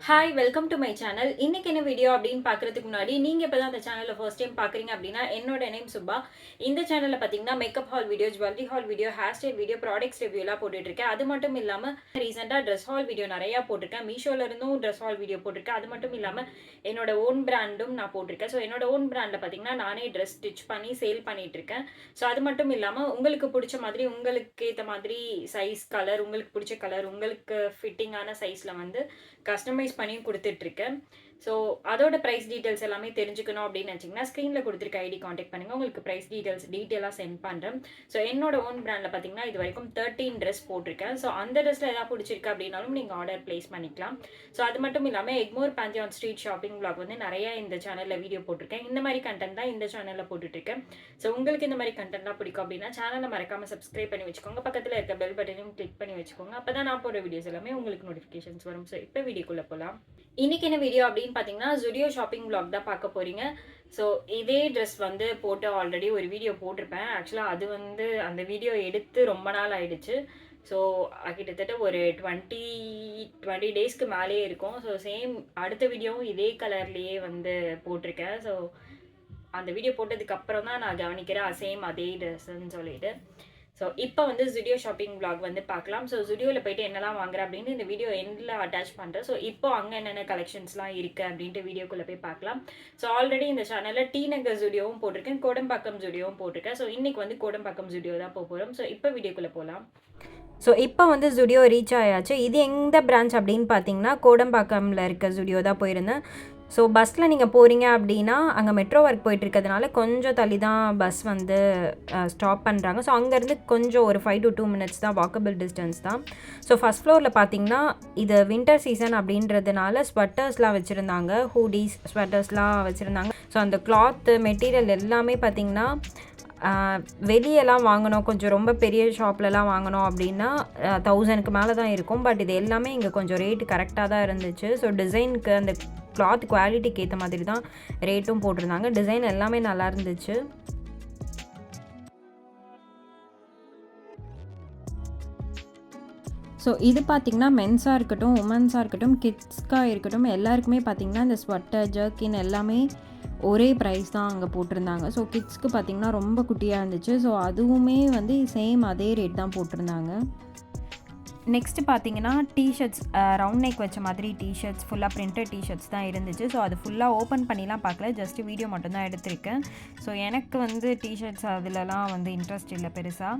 Hi welcome to my channel. இன்னைக்கு என்ன video அப்படின்னு பார்க்கறதுக்கு முன்னாடி நீங்கள் இப்போ தான் அந்த சேனலில் ஃபர்ஸ்ட் டைம் பார்க்குறீங்க அப்படின்னா என்னோட நேம் சுபா. இந்த சேனலில் பார்த்தீங்கன்னா makeup haul video, jewellery haul video, hair style video, products ரிவ்யூலாம் போட்டுட்ருக்கேன். அது மட்டும் இல்லாமல் ரீசெண்டாக ட்ரெஸ் ஹால் வீடியோ நிறையா போட்டிருக்கேன். மீஷோல இருந்தும் ட்ரெஸ் ஹால் வீடியோ போட்டிருக்கேன். அது மட்டும் இல்லாமல் என்னோட ஓன் பிராண்டும் நான் போட்டிருக்கேன். ஸோ என்னோட ஓன் பிராண்டில் பார்த்தீங்கன்னா நானே ட்ரெஸ் ஸ்டிச் பண்ணி சேல் பண்ணிட்டு இருக்கேன். ஸோ அது மட்டும் இல்லாமல் உங்களுக்கு பிடிச்ச மாதிரி உங்களுக்கு ஏற்ற மாதிரி சைஸ், கலர், உங்களுக்கு பிடிச்ச கலர், உங்களுக்கு ஃபிட்டிங்கான சைஸில் வந்து கஸ்டமைஸ் பண்ணி கொடுத்துட்ருக்கேன். ஸோ அதோட ப்ரைஸ் டீட்டெயில்ஸ் எல்லாமே தெரிஞ்சுக்கணும் அப்படின்னு நினச்சிங்கன்னா ஸ்க்ரீனில் கொடுத்துருக்க ஐடி காண்டாக்ட் பண்ணுங்கள். உங்களுக்கு ப்ரைஸ் டீட்டெயிலாக சென்ட் பண்ணுறேன். ஸோ என்னோட ஓன் பிராண்டில் பார்த்தீங்கன்னா இது வரைக்கும் 13 ட்ரெஸ் போட்டிருக்கேன். ஸோ அந்த ட்ரெஸ்ஸில் எதாவது பிடிச்சிருக்கு அப்படின்னாலும் நீங்கள் ஆர்டர் ப்ளேஸ் பண்ணிக்கலாம். ஸோ அது மட்டும் இல்லாமல் எக்மோர் பாந்தியான் ஸ்ட்ரீட் ஷாப்பிங் விளாக் வந்து நிறைய இந்த சேனலில் வீடியோ போட்டிருக்கேன். இந்த மாதிரி கண்டென்ட் தான் இந்த சேனலில் போட்டுட்ருக்கேன். ஸோ உங்களுக்கு இந்த மாதிரி கண்டென்ட்லாம் பிடிக்கும் அப்படின்னா சேனலை மறக்காமல் சப்ஸ்கிரைப் பண்ணி வச்சுக்கோங்க. பக்கத்தில் இருக்க பெல் பட்டனையும் கிளிக் பண்ணி வச்சுக்கோங்க. அப்போ தான் நான் போடுற வீடியோஸ் எல்லாமே உங்களுக்கு நோட்டிஃபிகேஷன்ஸ் வரும். ஸோ இப்போ வீடியோக்குள்ளே போகலாம். இன்னைக்கு என்ன வீடியோ அப்படின்னு பார்த்தீங்கன்னா ஜுடியோ ஷாப்பிங் விளாக் தான் பார்க்க போறீங்க. ஸோ இதே ட்ரெஸ் வந்து போட்டு ஆல்ரெடி ஒரு வீடியோ போட்டிருப்பேன். ஆக்சுவலாக அது வந்து அந்த வீடியோ எடுத்து ரொம்ப நாள் ஆயிடுச்சு. ஸோ கிட்டத்தட்ட ஒரு 20 டேஸ்க்கு மேலேயே இருக்கும். ஸோ சேம் அடுத்த வீடியோவும் இதே கலர்லேயே வந்து போட்டிருக்கேன். ஸோ அந்த வீடியோ போட்டதுக்கு அப்புறம் தான் நான் கவனிக்கிறேன் சேம் அதே ட்ரெஸ்ன்னு சொல்லிட்டு. ஸோ இப்போ வந்து ஜுடியோ ஷாப்பிங் விளாக் வந்து பார்க்கலாம். ஸோ ஜுடியோவில் போயிட்டு என்னெல்லாம் வாங்குறேன் அப்படின்னு இந்த வீடியோ எண்டில் அட்டாச் பண்ணுறேன். ஸோ இப்போ அங்கே என்னென்ன கலெக்ஷன்ஸ்லாம் இருக்குது அப்படின்ட்டு வீடியோக்குள்ளே போய் பார்க்கலாம். ஸோ ஆல்ரெடி இந்த சேனலில் டி நகர் ஜுடியோவும் போட்டிருக்கேன், கோடம்பாக்கம் ஜுடியோவும் போட்டிருக்கேன். ஸோ இன்றைக்கி வந்து கோடம்பாக்கம் ஜுடியோ தான் போகிறோம். ஸோ இப்போ வீடியோக்குள்ளே போகலாம். ஸோ இப்போ வந்து ஜுடியோ ரீச் ஆயாச்சு. இது எந்த பிரான்ச் அப்படின்னு பார்த்தீங்கன்னா கோடம்பாக்கமில் இருக்க ஜுடியோ தான் போயிருந்தேன். ஸோ பஸ்ஸில் நீங்கள் போகிறீங்க அப்படின்னா அங்கே மெட்ரோ ஒர்க் போயிட்டுருக்கிறதுனால கொஞ்சம் தள்ளி தான் பஸ் வந்து ஸ்டாப் பண்ணுறாங்க. ஸோ அங்கேருந்து கொஞ்சம் ஒரு 5 to 2 minutes தான் வாக்கபிள் டிஸ்டன்ஸ் தான். ஸோ ஃபஸ்ட் ஃப்ளோரில் பார்த்தீங்கன்னா இது வின்டர் சீசன் அப்படின்றதுனால ஸ்வெட்டர்ஸ்லாம் வச்சுருந்தாங்க, ஹூடிஸ் ஸ்வெட்டர்ஸ்லாம் வச்சுருந்தாங்க. ஸோ அந்த கிளாத்து மெட்டீரியல் எல்லாமே பார்த்திங்கன்னா வெளியெல்லாம் வாங்கணும், கொஞ்சம் ரொம்ப பெரிய ஷாப்லலாம் வாங்கணும் அப்படின்னா 1000க்கு மேலே தான் இருக்கும். பட் இது எல்லாமே இங்கே கொஞ்சம் ரேட்டு கரெக்டாக தான் இருந்துச்சு. ஸோ டிசைனுக்கு அந்த கிளாத் குவாலிட்டிக்கு ஏற்ற மாதிரி தான் ரேட்டும் போட்டிருந்தாங்க. டிசைன் எல்லாமே நல்லா இருந்துச்சு. ஸோ இது பார்த்திங்கன்னா மென்ஸாக இருக்கட்டும், உமன்ஸாக இருக்கட்டும், கிட்ஸ்க்காக இருக்கட்டும், எல்லாருக்குமே பார்த்திங்கன்னா இந்த ஸ்வெட்டர், ஜர்க்கின் எல்லாமே ஒரே ப்ரைஸ் தான் அங்கே போட்டிருந்தாங்க. ஸோ கிட்ஸ்க்கு பார்த்திங்கன்னா ரொம்ப குட்டியாக இருந்துச்சு. ஸோ அதுவுமே வந்து சேம் அதே ரேட் தான் போட்டிருந்தாங்க. நெக்ஸ்ட்டு பார்த்தீங்கன்னா டிஷர்ட்ஸ், ரவுண்ட் நெக் வச்ச மாதிரி டிஷர்ட்ஸ், ஃபுல்லாக பிரிண்டட் டிஷர்ட்ஸ் தான் இருந்துச்சு. ஸோ அது ஃபுல்லாக ஓப்பன் பண்ணிலாம் பார்க்கல, ஜஸ்ட்டு வீடியோ மட்டும்தான் எடுத்திருக்கேன். ஸோ எனக்கு வந்து டிஷர்ட்ஸ் அதிலலாம் வந்து இன்ட்ரெஸ்ட் இல்லை பெருசாக.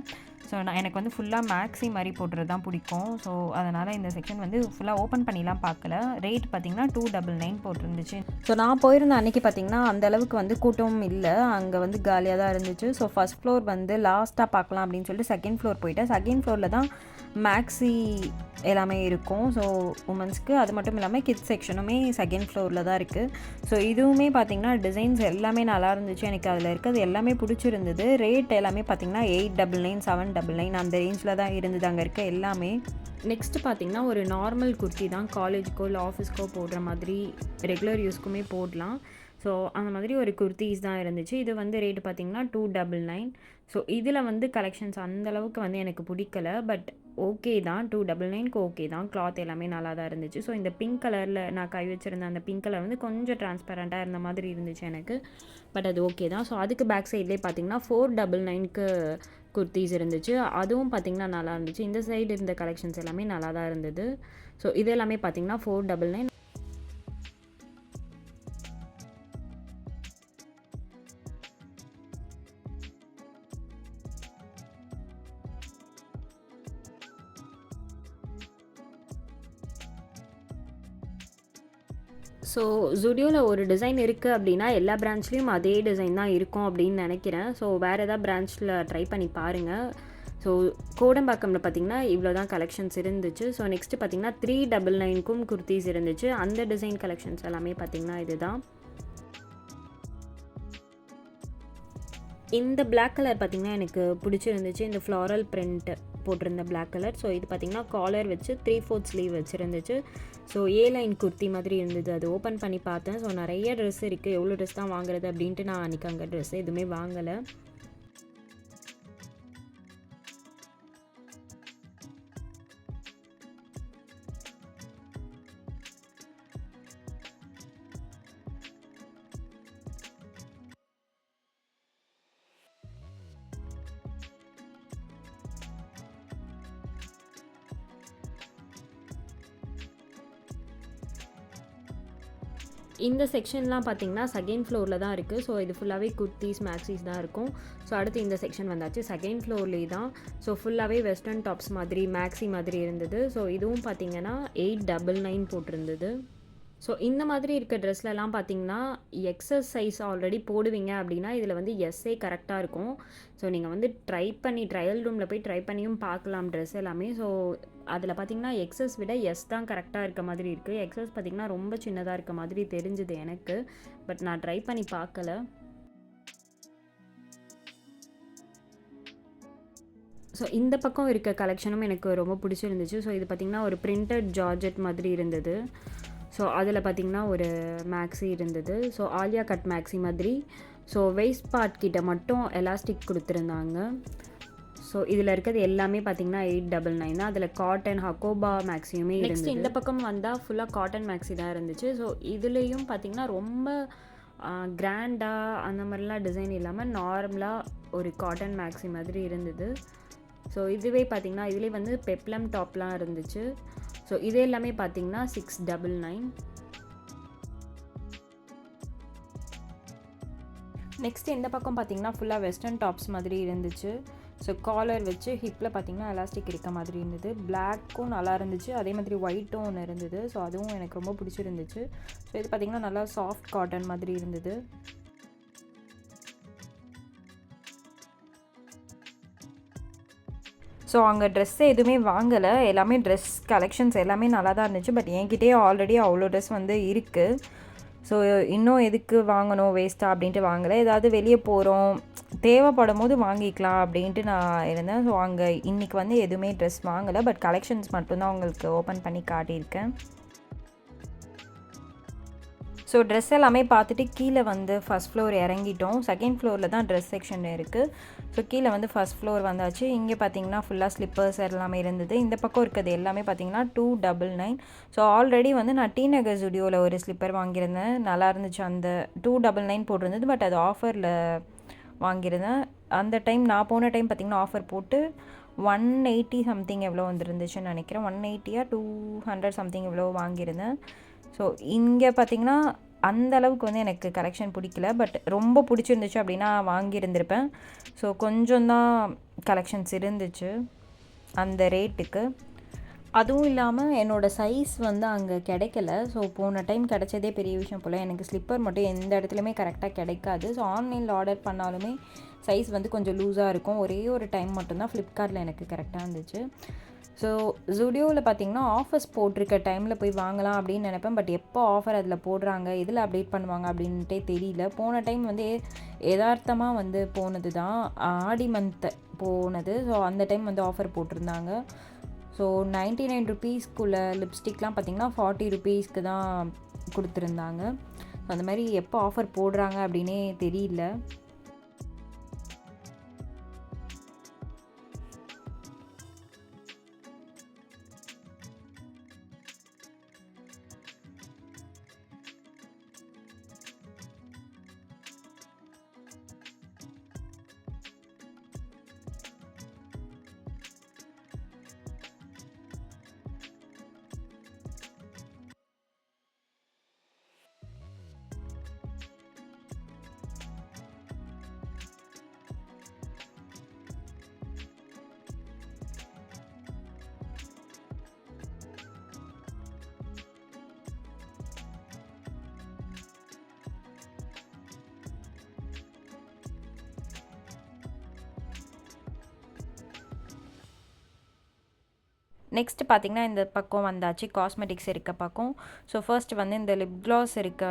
ஸோ எனக்கு வந்து ஃபுல்லாக மேக்ஸி மாதிரி போடுறது தான் பிடிக்கும். ஸோ அதனால் இந்த செக்ஷன் வந்து ஃபுல்லாக ஓப்பன் பண்ணிலாம் பார்க்கல. ரேட் பார்த்திங்கன்னா 299 போட்டிருந்துச்சு. ஸோ நான் போயிருந்த அன்றைக்கி பார்த்திங்கன்னா அந்தளவுக்கு வந்து கூட்டமும் இல்லை, அங்கே வந்து காலியாக தான் இருந்துச்சு. ஸோ ஃபஸ்ட் ஃப்ளோர் வந்து லாஸ்ட்டாக பார்க்கலாம் அப்படின்னு சொல்லிட்டு செகண்ட் ஃப்ளோர் போயிட்டேன். செகண்ட் ஃப்ளோரில் தான் மேக்ஸி எல்லாமே இருக்கும். ஸோ உமன்ஸ்க்கு, அது மட்டும் இல்லாமல் கிட்ஸ் செக்ஷனுமே செகண்ட் ஃப்ளோரில் தான் இருக்குது. ஸோ இதுவுமே பார்த்திங்கன்னா டிசைன்ஸ் எல்லாமே நல்லா இருந்துச்சு. எனக்கு அதில் இருக்கிறது எல்லாமே பிடிச்சிருந்தது. ரேட் எல்லாமே பார்த்திங்கன்னா 899, 799 அந்த ரேஞ்சில் தான் இருந்தது அங்கே இருக்க எல்லாமே. நெக்ஸ்ட்டு பார்த்திங்கன்னா ஒரு நார்மல் குர்த்தி தான், காலேஜுக்கோ இல்லை ஆஃபீஸ்க்கோ போடுற மாதிரி ரெகுலர் யூஸ்க்குமே போடலாம். ஸோ அந்த மாதிரி ஒரு குர்த்திஸ் தான் இருந்துச்சு. இது வந்து ரேட்டு பார்த்திங்கன்னா 299. ஸோ இதில் வந்து கலெக்ஷன்ஸ் அந்தளவுக்கு வந்து எனக்கு பிடிக்கல, பட் ஓகே தான், 299க்கு ஓகே தான். கிளாத் எல்லாமே நல்லா தான் இருந்துச்சு. ஸோ இந்த பிங்க் கலரில் நான் கை வச்சுருந்த அந்த பிங்க் கலர் வந்து கொஞ்சம் டிரான்ஸ்பரண்ட்டாக இருந்த மாதிரி இருந்துச்சு எனக்கு, பட் அது ஓகே தான். ஸோ அதுக்கு பேக் சைட்லேயே பார்த்திங்கன்னா 499க்கு குர்த்திஸ் இருந்துச்சு. அதுவும் பார்த்திங்கன்னா நல்லா இருந்துச்சு. இந்த சைடு இருந்த கலெக்ஷன்ஸ் எல்லாமே நல்லா தான் இருந்தது. ஸோ இது எல்லாமே பார்த்திங்கன்னா 499. ஸோ ஜுடியோவில் ஒரு டிசைன் இருக்குது அப்படின்னா எல்லா பிரான்ச்லேயும் அதே டிசைன் தான் இருக்கும் அப்படின்னு நினைக்கிறேன். ஸோ வேறு எதாவது பிரான்ச்சில் ட்ரை பண்ணி பாருங்கள். ஸோ கோடம்பாக்கமில் பார்த்திங்கன்னா இவ்வளோ தான் கலெக்ஷன்ஸ் இருந்துச்சு. ஸோ நெக்ஸ்ட்டு பார்த்திங்கன்னா 399க்கும் குர்த்திஸ் இருந்துச்சு. அந்த டிசைன் கலெக்ஷன்ஸ் எல்லாமே பார்த்திங்கன்னா இது தான். இந்த பிளாக் கலர் பார்த்திங்கன்னா எனக்கு பிடிச்சிருந்துச்சு. இந்த ஃப்ளாரல் பிரிண்ட் போட்டிருந்த பிளாக் கலர். ஸோ இது பார்த்திங்கன்னா காலர் வச்சு 3/4 ஸ்லீவ் வச்சுருந்துச்சு. ஸோ லைன் குர்த்தி மாதிரி இருந்தது. அது ஓப்பன் பண்ணி பார்த்தேன். ஸோ நிறைய ட்ரெஸ் இருக்குது, எவ்வளோ ட்ரெஸ் தான் வாங்குறது அப்படின்ட்டு நான் அன்றைக்கி அங்கே ட்ரெஸ் எதுவுமே வாங்கலை. இந்த செக்ஷன்லாம் பார்த்தீங்கன்னா செகண்ட் ஃப்ளோரில் தான் இருக்குது. ஸோ இது ஃபுல்லாகவே குர்த்தீஸ் மேக்ஸிஸ் தான் இருக்கும். ஸோ அடுத்து இந்த செக்ஷன் வந்தாச்சு. செகண்ட் ஃப்ளோர்லேயே தான். ஸோ ஃபுல்லாகவே வெஸ்டர்ன் டாப்ஸ் மாதிரி மேக்ஸி மாதிரி இருந்தது. ஸோ இதுவும் பார்த்தீங்கன்னா 899 போட்டிருந்தது. ஸோ இந்த மாதிரி இருக்க ட்ரெஸ்லலாம் பார்த்தீங்கன்னா எக்ஸஸ் சைஸ் ஆல்ரெடி போடுவீங்க அப்படின்னா இதில் வந்து எஸ்ஸே கரெக்டாக இருக்கும். ஸோ நீங்கள் வந்து ட்ரையல் ரூமில் போய் ட்ரை பண்ணியும் பார்க்கலாம் ட்ரெஸ் எல்லாமே. ஸோ அதில் பார்த்தீங்கன்னா எக்ஸஸ் விட எஸ் தான் கரெக்டாக இருக்க மாதிரி இருக்குது. எக்ஸஸ் பார்த்தீங்கன்னா ரொம்ப சின்னதாக இருக்க மாதிரி தெரிஞ்சுது எனக்கு. பட் நான் ட்ரை பண்ணி பார்க்கல. ஸோ இந்த பக்கம் இருக்க கலெக்ஷனும் எனக்கு ரொம்ப பிடிச்சிருந்துச்சு. ஸோ இது பார்த்திங்கன்னா ஒரு பிரிண்டட் ஜார்ஜெட் மாதிரி இருந்தது. ஸோ அதில் பார்த்திங்கன்னா ஒரு மேக்ஸி இருந்தது. ஸோ ஆலியா கட் மேக்ஸி மாதிரி. ஸோ வெயிஸ்ட் பார்ட் கிட்ட மட்டும் எலாஸ்டிக் கொடுத்துருந்தாங்க. ஸோ இதில் இருக்கிறது எல்லாமே பார்த்திங்கன்னா 899 தான். அதில் காட்டன் ஹக்கோபா மேக்ஸியுமே இருந்துச்சு. நெக்ஸ்ட் இந்த பக்கம் வந்தால் ஃபுல்லாக காட்டன் மேக்ஸி தான் இருந்துச்சு. ஸோ இதுலேயும் பார்த்திங்கன்னா ரொம்ப கிராண்டாக அந்த மாதிரிலாம் டிசைன் இல்லாமல் நார்மலாக ஒரு காட்டன் மேக்ஸி மாதிரி இருந்தது. ஸோ இதுவே பார்த்திங்கன்னா இதுலேயே வந்து பெப்ளம் டாப்லாம் இருந்துச்சு. ஸோ இது எல்லாமே பார்த்திங்கன்னா 699. நெக்ஸ்ட் இந்த பக்கம் பார்த்திங்கன்னா ஃபுல்லாக வெஸ்டர்ன் டாப்ஸ் மாதிரி இருந்துச்சு. ஸோ காலர் வச்சு ஹிப்பில் பார்த்திங்கன்னா எலாஸ்டிக் இருக்க மாதிரி இருந்தது. பிளாக்கும் நல்லா இருந்துச்சு, அதே மாதிரி ஒயிட்டும் ஒன்று இருந்தது. ஸோ அதுவும் எனக்கு ரொம்ப பிடிச்சிருந்துச்சு. ஸோ இது பார்த்திங்கன்னா நல்லா சாஃப்ட் காட்டன் மாதிரி இருந்தது. ஸோ அங்கே ட்ரெஸ்ஸு எதுவுமே வாங்கலை. எல்லாமே ட்ரெஸ் கலெக்ஷன்ஸ் எல்லாமே நல்லா தான் இருந்துச்சு. பட் என்கிட்டயே ஆல்ரெடி அவ்வளோ ட்ரெஸ் வந்து இருக்குது. ஸோ இன்னும் எதுக்கு வாங்கணும் வேஸ்ட்டாக அப்படின்ட்டு வாங்கலை. ஏதாவது வெளியே போகிறோம் தேவைப்படும் போது வாங்கிக்கலாம் அப்படின்ட்டு நான் இருந்தேன். ஸோ அங்கே இன்றைக்கி வந்து எதுவுமே ட்ரெஸ் வாங்கலை. பட் கலெக்ஷன்ஸ் மட்டும்தான் உங்களுக்கு ஓப்பன் பண்ணி காட்டியிருக்கேன். ஸோ ட்ரெஸ் எல்லாமே பார்த்துட்டு கீழே வந்து ஃபஸ்ட் ஃப்ளோர் இறங்கிட்டோம். செகண்ட் ஃப்ளோரில் தான் ட்ரெஸ் செக்ஷன் இருக்குது. ஸோ கீழே வந்து ஃபஸ்ட் ஃப்ளோர் வந்தாச்சு. இங்கே பார்த்தீங்கன்னா ஃபுல்லாக ஸ்லிப்பர்ஸ் எல்லாமே இருந்தது. இந்த பக்கம் இருக்கிறது எல்லாமே பார்த்தீங்கன்னா 299. ஸோ ஆல்ரெடி வந்து நான் டி நகர் ஸ்டுடியோவில் ஒரு ஸ்லிப்பர் வாங்கியிருந்தேன். நல்லா இருந்துச்சு. அந்த 299 போட்டிருந்தது. பட் அது ஆஃபரில் வாங்கியிருந்தேன். அந்த டைம் நான் போன டைம் பார்த்திங்கன்னா ஆஃபர் போட்டு 180 சம்திங் எவ்வளோ வந்துருந்துச்சுன்னு நினைக்கிறேன். 180 200 சம்திங் எவ்வளோ வாங்கியிருந்தேன். ஸோ இங்கே பார்த்திங்கன்னா அந்த அளவுக்கு வந்து எனக்கு கலெக்ஷன் பிடிக்கல. பட் ரொம்ப பிடிச்சிருந்துச்சு அப்படின்னா வாங்கியிருந்திருப்பேன். ஸோ கொஞ்சம் தான் கலெக்ஷன்ஸ் இருந்துச்சு அந்த ரேட்டுக்கு. அதுவும் இல்லாமல் என்னோடய சைஸ் வந்து அங்கே கிடைக்கல. ஸோ போன டைம் கிடைச்சதே பெரிய விஷயம் போல். எனக்கு ஸ்லிப்பர் மட்டும் எந்த இடத்துலையுமே கரெக்டாக கிடைக்காது. ஸோ ஆன்லைனில் ஆர்டர் பண்ணாலுமே சைஸ் வந்து கொஞ்சம் லூஸாக இருக்கும். ஒரே ஒரு டைம் மட்டும்தான் ஃப்ளிப்கார்ட்டில் எனக்கு கரெக்டாக இருந்துச்சு. ஸோ ஜுடியோவில் பார்த்திங்கன்னா ஆஃபர்ஸ் போட்டிருக்க டைமில் போய் வாங்கலாம் அப்படின்னு நினைப்பேன். பட் எப்போ ஆஃபர் அதில் போடுறாங்க, எதில் அப்டேட் பண்ணுவாங்க அப்படின்ட்டே தெரியல. போன டைம் வந்து யதார்த்தமாக வந்து போனது தான், ஆடி மந்த் போனது. ஸோ அந்த டைம் வந்து ஆஃபர் போட்டிருந்தாங்க. ஸோ 99 ருபீஸ்க்குள்ள லிப்ஸ்டிக்லாம் பார்த்திங்கன்னா 40 ருபீஸ்க்கு தான் கொடுத்துருந்தாங்க. ஸோ அந்த மாதிரி எப்போ ஆஃபர் போடுறாங்க அப்படின்னே தெரியல. நெக்ஸ்ட் பார்த்திங்கன்னா இந்த பக்கம் வந்தாச்சு, காஸ்மெட்டிக்ஸ் இருக்க பக்கம். ஸோ ஃபர்ஸ்ட் வந்து இந்த லிப் க்ளாஸ் இருக்க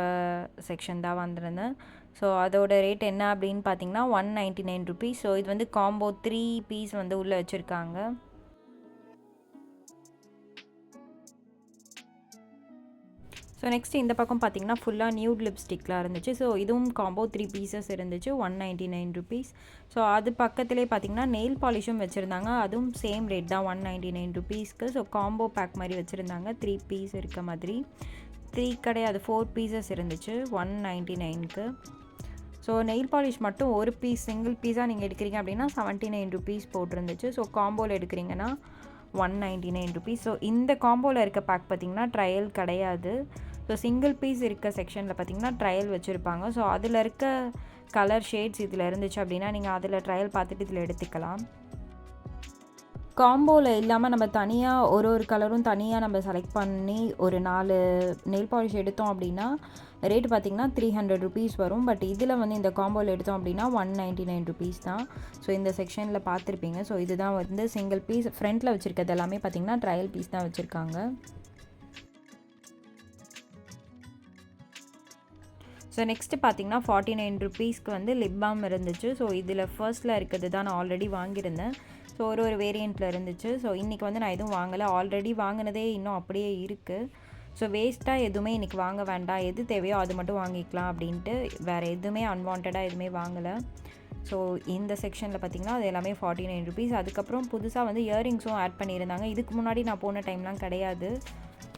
செக்ஷன் தான் வந்திருந்தேன். ஸோ அதோட ரேட் என்ன அப்படின்னு பார்த்தீங்கன்னா 199 ருபீஸ். ஸோ இது வந்து காம்போ 3 பீஸ் வந்து உள்ளே வச்சுருக்காங்க. ஸோ நெக்ஸ்ட் இந்த பக்கம் பார்த்திங்கன்னா ஃபுல்லாக நியூட் லிப்ஸ்டிக்லாம் இருந்துச்சு. ஸோ இதுவும் காம்போ 3 பீசஸ் இருந்துச்சு, 199 ருபீஸ். ஸோ அது பக்கத்துலேயே பார்த்திங்கன்னா நெயில் பாலிஷும் வச்சுருந்தாங்க. அதுவும் சேம் ரேட் தான், 199 ருபீஸ்க்கு. ஸோ காம்போ பேக் மாதிரி வச்சுருந்தாங்க, 3 பீஸ் இருக்க மாதிரி. 3 கிடையாது, 4 பீசஸ் இருந்துச்சு 199க்கு. ஸோ நெயில் பாலிஷ் மட்டும் ஒரு பீஸ் சிங்கிள் பீஸாக நீங்கள் எடுக்கிறீங்க அப்படின்னா 79 ருபீஸ் போட்டிருந்துச்சு. ஸோ காம்போவில் எடுக்கிறீங்கன்னா 199 ருபீஸ். ஸோ இந்த காம்போவில் இருக்க பேக் பார்த்திங்கன்னா ட்ரையல் கிடையாது. ஸோ சிங்கிள் பீஸ் இருக்க செக்ஷனில் பார்த்திங்கன்னா ட்ரையல் வச்சுருப்பாங்க. ஸோ அதில் இருக்க கலர் ஷேட்ஸ் இதில் இருந்துச்சு அப்படின்னா நீங்கள் அதில் ட்ரையல் பார்த்துட்டு இதில் எடுத்துக்கலாம். காம்போவில் இல்லாமல் நம்ம தனியாக ஒரு கலரும் தனியாக நம்ம செலக்ட் பண்ணி ஒரு 4 நெயில் பாலிஷ் எடுத்தோம் அப்படின்னா ரேட் பார்த்திங்கன்னா 300 rupees வரும். பட் இதில் வந்து இந்த காம்போவில் எடுத்தோம் அப்படின்னா 199 rupees தான். ஸோ இந்த செக்ஷனில் பார்த்துருப்பீங்க. ஸோ இதுதான் வந்து சிங்கிள் பீஸ். ஃப்ரண்ட்டில் வச்சுருக்கிறது எல்லாமே பார்த்திங்கன்னா ட்ரையல் பீஸ் தான் வச்சுருக்காங்க. ஸோ நெக்ஸ்ட்டு பார்த்திங்கன்னா 49 rupeesக்கு வந்து லிப் பாம் இருந்துச்சு. ஸோ இதில் ஃபர்ஸ்ட்டில் இருக்கிறது தான் நான் ஆல்ரெடி வாங்கியிருந்தேன். ஸோ ஒரு வேரியண்ட்டில் இருந்துச்சு. ஸோ இன்றைக்கி வந்து நான் எதுவும் வாங்கலை. ஆல்ரெடி வாங்கினதே இன்னும் அப்படியே இருக்குது. ஸோ வேஸ்ட்டாக எதுவுமே இன்றைக்கி வாங்க வேண்டாம், எது தேவையோ அது மட்டும் வாங்கிக்கலாம் அப்படின்ட்டு வேறு எதுவுமே அன்வான்டாக எதுவுமே வாங்கலை. ஸோ இந்த செக்ஷனில் பார்த்திங்கன்னா அது எல்லாமே 49 rupees. அதுக்கப்புறம் புதுசாக வந்து இயரிங்ஸும் ஆட் பண்ணியிருந்தாங்க. இதுக்கு முன்னாடி நான் போன டைம்லாம் கிடையாது.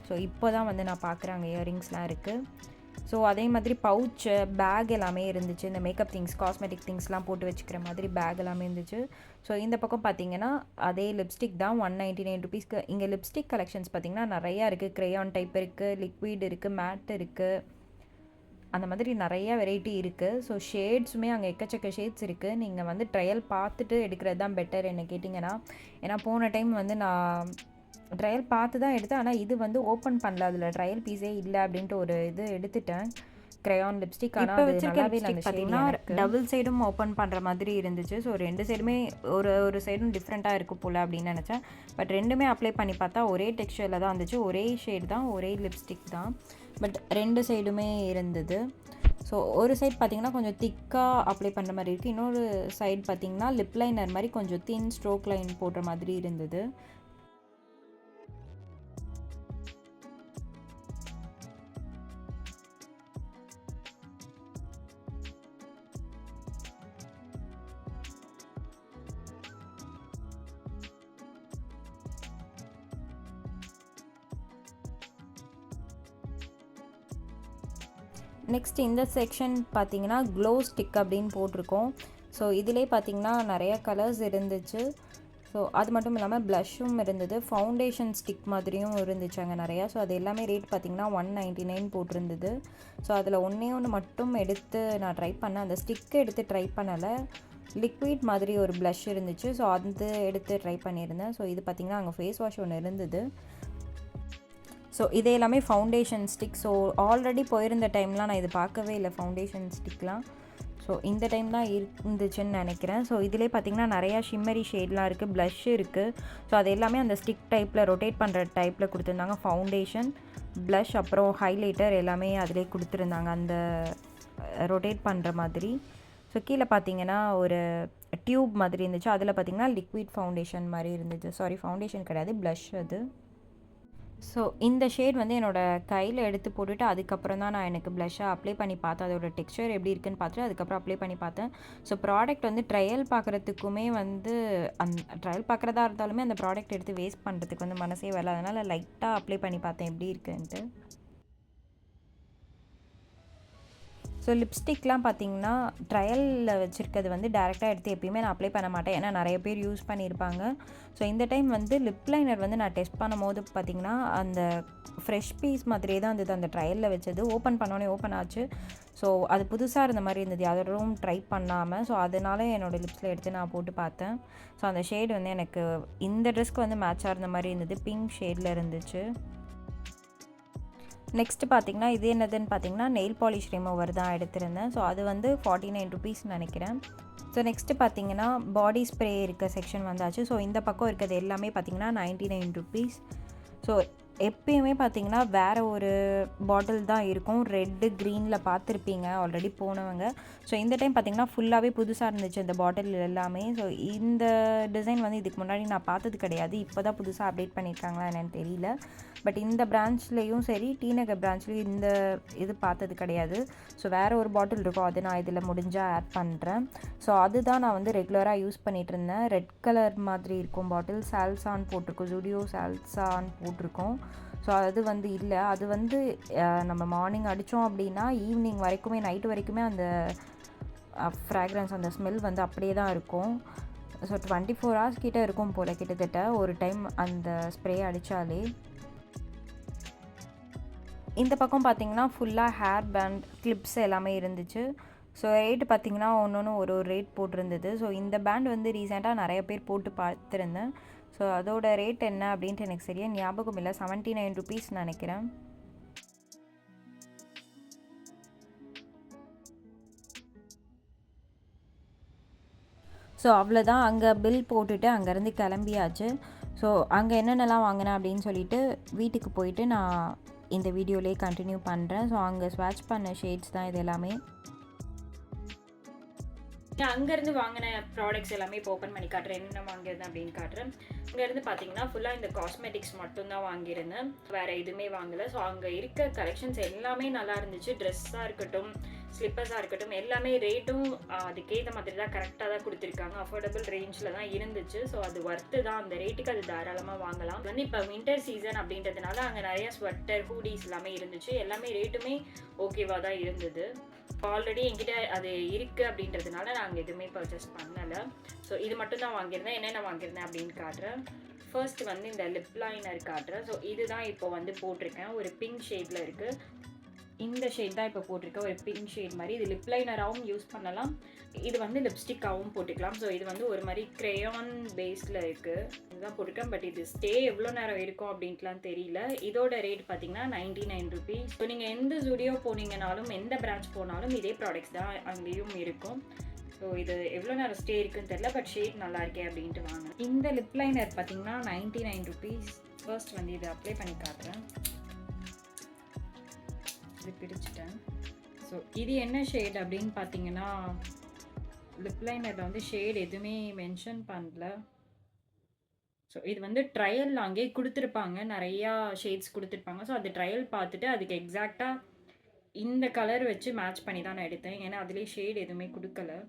ஸோ இப்போ தான் வந்து நான் பார்க்குறாங்க இயரிங்ஸ்லாம் இருக்குது. ஸோ அதே மாதிரி பவுச்சு, பேக் எல்லாமே இருந்துச்சு. இந்த மேக்கப் திங்ஸ், காஸ்மெட்டிக் திங்ஸ்லாம் போட்டு வச்சுக்கிற மாதிரி பேக் எல்லாமே இருந்துச்சு. ஸோ இந்த பக்கம் பார்த்திங்கன்னா அதே லிப்ஸ்டிக் தான் 199 rupeesக்கு. இங்கே லிப்ஸ்டிக் கலெக்ஷன்ஸ் பார்த்திங்கன்னா நிறையா இருக்குது. க்ரேயான் டைப் இருக்குது, லிக்விட் இருக்குது, மேட் இருக்குது, அந்த மாதிரி நிறையா வெரைட்டி இருக்குது. ஸோ ஷேட்ஸுமே அங்கே எக்கச்சக்க ஷேட்ஸ் இருக்குது. நீங்கள் வந்து ட்ரையல் பார்த்துட்டு எடுக்கிறது தான் பெட்டர் என்ன கேட்டிங்கன்னா. ஏன்னா போன டைம் வந்து நான் ட்ரையல் பார்த்து தான் எடுத்தேன். ஆனால் இது வந்து ஓப்பன் பண்ணல, அதில் ட்ரையல் பீஸே இல்லை அப்படின்ட்டு ஒரு இது எடுத்துட்டேன், க்ரையான் லிப்ஸ்டிக். ஆனால் அது நல்லாவே பார்த்தீங்கன்னா டபுள் சைடும் ஓப்பன் பண்ணுற மாதிரி இருந்துச்சு. ஸோ 2 சைடுமே ஒரு சைடும் டிஃப்ரெண்ட்டாக இருக்கும் போல் அப்படின்னு நினச்சேன். பட் ரெண்டுமே அப்ளை பண்ணி பார்த்தா ஒரே டெக்ஸ்சரில் தான் இருந்துச்சு, ஒரே ஷேட் தான், ஒரே லிப்ஸ்டிக் தான். பட் 2 சைடுமே இருந்தது. ஸோ ஒரு சைட் பார்த்திங்கன்னா கொஞ்சம் திக்காக அப்ளை பண்ணுற மாதிரி இருக்குது. இன்னொரு சைடு பார்த்திங்கன்னா லிப் லைனர் மாதிரி கொஞ்சம் தின் ஸ்ட்ரோக் லைன் போடுற மாதிரி இருந்தது. நெக்ஸ்ட் இந்த செக்ஷன் பார்த்திங்கன்னா க்ளோ ஸ்டிக் அப்படின்னு போட்டிருக்கோம். ஸோ இதிலே பார்த்திங்கன்னா நிறைய கலர்ஸ் இருந்துச்சு. ஸோ அது மட்டும் இல்லாமல் ப்ளஷ்ஷும் இருந்தது, ஃபவுண்டேஷன் ஸ்டிக் மாதிரியும் இருந்துச்சு அங்கே நிறையா. ஸோ அது எல்லாமே ரேட் பார்த்திங்கன்னா 199 போட்டிருந்தது. ஸோ அதில் ஒன்று மட்டும் எடுத்து நான் ட்ரை பண்ணேன். அந்த ஸ்டிக்கை எடுத்து ட்ரை பண்ணலை, லிக்விட் மாதிரி ஒரு ப்ளஷ் இருந்துச்சு. ஸோ அது எடுத்து ட்ரை பண்ணியிருந்தேன். ஸோ இது பார்த்திங்கன்னா அங்கே ஃபேஸ் வாஷ் ஒன்று இருந்தது. ஸோ இது எல்லாமே ஃபவுண்டேஷன் ஸ்டிக். ஸோ ஆல்ரெடி போயிருந்த டைம்லாம் நான் இது பார்க்கவே இல்லை ஃபவுண்டேஷன் ஸ்டிக்லாம். ஸோ இந்த டைம் தான் இருந்துச்சுன்னு நினைக்கிறேன். ஸோ இதிலே பார்த்திங்கன்னா நிறையா ஷிம்மரி ஷேட்லாம் இருக்குது, ப்ளஷ் இருக்குது. ஸோ அது எல்லாமே அந்த ஸ்டிக் டைப்பில் ரொட்டேட் பண்ணுற டைப்பில் கொடுத்துருந்தாங்க. ஃபவுண்டேஷன், ப்ளஷ், அப்புறம் ஹைலைட்டர் எல்லாமே அதிலே கொடுத்துருந்தாங்க அந்த ரொட்டேட் பண்ணுற மாதிரி. ஸோ கீழே பார்த்திங்கன்னா ஒரு டியூப் மாதிரி இருந்துச்சு. அதில் பார்த்திங்கன்னா லிக்விட் ஃபவுண்டேஷன் மாதிரி இருந்துச்சு. சாரி, ஃபவுண்டேஷன் கிடையாது, ப்ளஷ் அது. ஸோ இந்த ஷேட் வந்து என்னோடய கையில் எடுத்து போட்டுட்டு அதுக்கப்புறம் தான் நான் எனக்கு ப்ளஷ்ஷாக அப்ளை பண்ணி பார்த்தேன். அதோட டெக்ஸ்சர் எப்படி இருக்குன்னு பார்த்துட்டு அதுக்கப்புறம் அப்ளை பண்ணி பார்த்தேன். ஸோ ப்ராடக்ட் வந்து ட்ரையல் பார்க்குறதுக்குமே வந்து ட்ரையல் பார்க்குறதா இருந்தாலுமே அந்த ப்ராடக்ட் எடுத்து வேஸ்ட் பண்ணுறதுக்கு வந்து மனசே வரல. அதனால் லைட்டாக அப்ளை பண்ணி பார்த்தேன் எப்படி இருக்குன்ட்டு. ஸோ லிப்ஸ்டிக்லாம் பார்த்திங்கன்னா ட்ரையலில் வச்சுருக்கிறது வந்து டேரெக்டாக எடுத்து எப்பயுமே நான் அப்ளை பண்ண மாட்டேன், ஏன்னா நிறைய பேர் யூஸ் பண்ணியிருப்பாங்க. ஸோ இந்த டைம் வந்து லிப் லைனர் வந்து நான் டெஸ்ட் பண்ணும்போது பார்த்திங்கன்னா அந்த ஃப்ரெஷ் பீஸ் மாதிரியே தான் இருந்தது அந்த ட்ரையலில் வச்சது. ஓப்பன் பண்ணோன்னே ஓப்பன் ஆச்சு. ஸோ அது புதுசாக இருந்த மாதிரி இருந்தது, அதோடவும் ட்ரை பண்ணாமல். ஸோ அதனால என்னோடய லிப்ஸில் எடுத்து நான் போட்டு பார்த்தேன். ஸோ அந்த ஷேடு வந்து எனக்கு இந்த ட்ரெஸ்க்கு வந்து மேட்சாக இருந்த மாதிரி இருந்தது, பிங்க் ஷேடில் இருந்துச்சு. நெக்ஸ்ட்டு பார்த்திங்கன்னா இது என்னதுன்னு பார்த்திங்கன்னா நெயில் பாலிஷ் ரிமூவர் தான் எடுத்திருந்தேன். ஸோ அது வந்து 49 rupees நினைக்கிறேன். ஸோ நெக்ஸ்ட்டு பார்த்திங்கன்னா பாடி ஸ்ப்ரே இருக்க செக்ஷன் வந்தாச்சு. ஸோ இந்த பக்கம் இருக்கிறது எல்லாமே பார்த்திங்கன்னா 99 rupees. ஸோ எப்பயுமே பார்த்திங்கன்னா வேறு ஒரு பாட்டில் தான் இருக்கும், ரெட்டு க்ரீனில் பார்த்துருப்பீங்க ஆல்ரெடி போனவங்க. ஸோ இந்த டைம் பார்த்திங்கன்னா ஃபுல்லாகவே புதுசாக இருந்துச்சு இந்த பாட்டில் எல்லாமே. ஸோ இந்த டிசைன் வந்து இதுக்கு முன்னாடி நான் பார்த்தது கிடையாது, இப்போ தான் புதுசாக அப்டேட் பண்ணியிருக்காங்களா என்னென்னு தெரியல. பட் இந்த பிரான்ச்லேயும் சரி, டி நகர் பிரான்ச்லேயும் இந்த இது பார்த்தது கிடையாது. ஸோ வேறு ஒரு பாட்டில் இருக்கும், அது நான் இதில் முடிஞ்சால் ஆட் பண்ணுறேன். ஸோ அதுதான் நான் வந்து ரெகுலராக யூஸ் பண்ணிகிட்டு இருந்தேன். ரெட் கலர் மாதிரி இருக்கும் பாட்டில், சால்சான் போட்டிருக்கோம், ஜூடியோ சால்சான் போட்டிருக்கோம். ஸோ அது வந்து இல்லை, அது வந்து நம்ம மார்னிங் அடித்தோம் அப்படின்னா ஈவினிங் வரைக்குமே, நைட்டு வரைக்குமே அந்த ஃப்ராக்ரன்ஸ், அந்த ஸ்மெல் வந்து அப்படியே தான் இருக்கும். ஸோ 24 hours கிட்டே இருக்கும் போல் கிட்டத்தட்ட ஒரு டைம் அந்த ஸ்ப்ரே அடித்தாலே. இந்த பக்கம் பார்த்திங்கன்னா ஃபுல்லாக ஹேர் பேண்ட் கிளிப்ஸ் எல்லாமே இருந்துச்சு. ஸோ ரேட்டு பார்த்திங்கன்னா ஒன்று ஒரு ரேட் போட்டிருந்தது. ஸோ இந்த பேண்ட் வந்து ரீசெண்டாக நிறைய பேர் போட்டு பார்த்துருந்தேன். ஸோ அதோட ரேட் என்ன அப்படின்ட்டு எனக்கு சரியாக ஞாபகம் இல்லை. 79 ருபீஸ் நினைக்கிறேன். ஸோ அவ்வளோதான், அங்கே பில் போட்டுட்டு அங்கேருந்து கிளம்பியாச்சு. ஸோ அங்கே என்னென்னலாம் வாங்கினேன் அப்படின்னு சொல்லிட்டு வீட்டுக்கு போயிட்டு நான் இந்த வீடியோலேயே கண்டினியூ பண்ணுறேன். ஸோ அங்கே ஸ்வாட்ச் பண்ண ஷேட்ஸ் தான் இது எல்லாமே. நான் அங்கேருந்து வாங்கின ப்ராடக்ட்ஸ் எல்லாமே இப்போ ஓப்பன் பண்ணி காட்டுறேன், என்னென்ன வாங்கியிருந்தேன் அப்படின்னு காட்டுறேன். அங்கேருந்து பார்த்தீங்கன்னா ஃபுல்லாக இந்த காஸ்மெட்டிக்ஸ் மட்டும்தான் வாங்கியிருந்தேன், வேறு எதுவுமே வாங்கலை. ஸோ அங்கே இருக்க கலெக்ஷன்ஸ் எல்லாமே நல்லா இருந்துச்சு. ட்ரெஸ்ஸாக இருக்கட்டும், ஸ்லிப்பர்ஸாக இருக்கட்டும், எல்லாமே ரேட்டும் அதுக்கேற்ற மாதிரி தான் கரெக்டாக தான் கொடுத்துருக்காங்க. அஃபோர்டபுள் ரேஞ்சில் தான் இருந்துச்சு. ஸோ அது ஒர்த்து தான், அந்த ரேட்டுக்கு அது தாராளமாக வாங்கலாம். வந்து இப்போ வின்டர் சீசன் அப்படின்றதுனால அங்கே நிறைய ஸ்வெட்டர், ஹூடிஸ் எல்லாமே இருந்துச்சு. எல்லாமே ரேட்டுமே ஓகேவாக தான் இருந்தது. ஆல்ரெடி என்கிட்ட அது இருக்குது அப்படின்றதுனால நாங்கள் எதுவுமே பர்ச்சேஸ் பண்ணலை. ஸோ இது மட்டும் தான் வாங்கியிருந்தேன். என்னென்ன வாங்கியிருந்தேன் அப்படின்னு காட்டுறேன். ஃபர்ஸ்ட் வந்து இந்த லிப் லைனர் காட்டுறேன். ஸோ இதுதான் இப்போ வந்து போட்டிருக்கேன், ஒரு பிங்க் ஷேடில் இருக்குது. இந்த ஷேட் தான் இப்போ போட்டிருக்கேன், ஒரு பிங்க் ஷேட் மாதிரி. இது லிப் லைனராகவும் யூஸ் பண்ணலாம், இது வந்து லிப்ஸ்டிக்காகவும் போட்டுக்கலாம். ஸோ இது வந்து ஒரு மாதிரி க்ரேயான் பேஸில் இருக்குது, இதுதான் போட்டிருக்கேன். பட் இது ஸ்டே எவ்வளோ நேரம் இருக்கும் அப்படின்ட்டுலாம் தெரியல. இதோட ரேட் பார்த்தீங்கன்னா 99 ருபீஸ். ஸோ நீங்கள் எந்த ஸ்டுடியோ போனீங்கனாலும், எந்த பிரான்ச் போனாலும் இதே ப்ராடக்ட்ஸ் தான் அங்கேயும் இருக்கும். ஸோ இது எவ்வளோ நேரம் ஸ்டே இருக்குன்னு தெரியல, பட் ஷேட் நல்லா இருக்கே அப்படின்ட்டு வாங்க. இந்த லிப் லைனர் பார்த்தீங்கன்னா 99 ருபீஸ். ஃபர்ஸ்ட் வந்து இதை அப்ளை பண்ணி காட்டுறேன். இது பிரிச்சுட்டேன். ஸோ இது என்ன ஷேட் அப்படின்னு பார்த்தீங்கன்னா, லிப் லைனரில் வந்து ஷேட் எதுவுமே மென்ஷன் பண்ணல. ஸோ இது வந்து ட்ரையல் அங்கேயே கொடுத்துருப்பாங்க, நிறையா ஷேட்ஸ் கொடுத்துருப்பாங்க. ஸோ அது ட்ரையல் பார்த்துட்டு அதுக்கு எக்ஸாக்டாக இந்த கலர் வச்சு மேட்ச் பண்ணி தான் நான் எடுத்தேன். ஏன்னா அதுலேயே ஷேட் எதுவுமே கொடுக்கல.